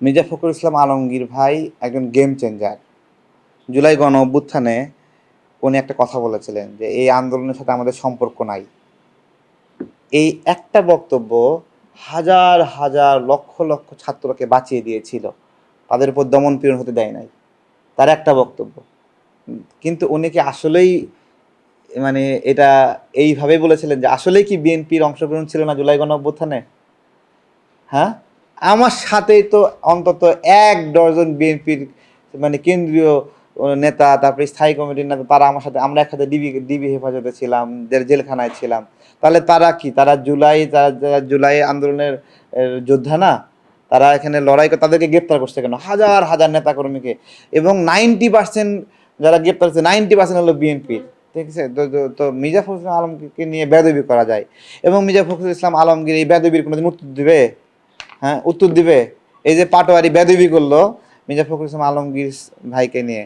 মির্জা ফখরুল ইসলাম আলমগীর ভাই একজন game changer. July গণ অভ্যুত্থানে উনি একটা কথা বলেছিলেন যে এই আন্দোলনের সাথে আমাদের সম্পর্ক নাই। এই একটা বক্তব্য হাজার হাজার লক্ষ লক্ষ ছাত্রকে বাঁচিয়ে দিয়েছিল, তাদের উপর দমন পীড়ন হতে দেয় নাই। তার একটা বক্তব্য। কিন্তু উনি কি আসলেই মানে এটা এইভাবে বলেছিলেন যে আসলেই কি বিএনপির অংশগ্রহণ ছিল না জুলাই গণ অভ্যুত্থানে? হ্যাঁ, আমার সাথেই তো অন্তত ১ ডজন বিএনপির কেন্দ্রীয় নেতা, তারপরে স্থায়ী কমিটির নেতা, তারা আমার সাথে, আমরা একসাথে ডিবি হেফাজতে ছিলাম, জেলখানায় ছিলাম। তাহলে তারা কি, তারা জুলাই আন্দোলনের যোদ্ধা না? তারা এখানে লড়াই করে, তাদেরকে গ্রেপ্তার করছে কেন হাজার হাজার নেতাকর্মীকে? এবং 90% যারা গ্রেপ্তার হচ্ছে 90% হলো বিএনপির। ঠিক আছে, তো মির্জা ফখরুল ইসলাম আলমগীরকে নিয়ে বেয়াদবি করা যায়, এবং মির্জা ফখরুল ইসলাম আলমগীর এই বেয়াদবির কোনোদিন উত্তর দিবে? হ্যাঁ, উত্তর দিবে? এই যে পাটোয়ারি বেয়াদবি করলো মির্জা ফখরুল ইসলাম আলমগীর ভাইকে নিয়ে,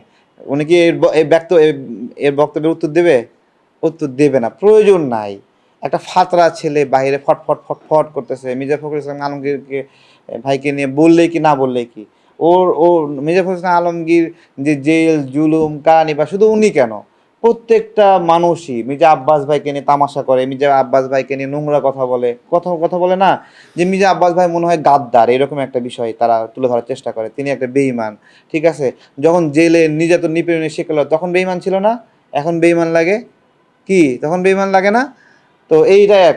উনি কি এর বক্তব্যের উত্তর দেবে? উত্তর দেবে না, প্রয়োজন নাই। একটা ফাতরা ছেলে বাইরে ফটফট ফটফট করতেছে মির্জা ফখরুল ইসলাম আলমগীরকে ভাইকে নিয়ে, বললেই কি না বললেই কি? ওর মির্জা ফখরুল ইসলাম আলমগীর যে জেল জুলুম কারানি, বা শুধু উনি কেন, প্রত্যেকটা মানুষই মির্জা আব্বাস ভাইকে নিয়ে তামাশা করে, মির্জা আব্বাস ভাইকে নিয়ে নোংরা কথা বলে, কথা বলে না, যে মির্জা আব্বাস ভাই মনে হয় গাদ্দার, এরকম একটা বিষয় তারা তুলে ধরার চেষ্টা করে, তিনি একটা বেঈমান। ঠিক আছে, যখন জেলে নির্যাতন নিপীড়নের শিকার হলো তখন বেঈমান ছিল না? এখন বেঈমান লাগে কি? তখন বেঈমান লাগে না? তো এইটাই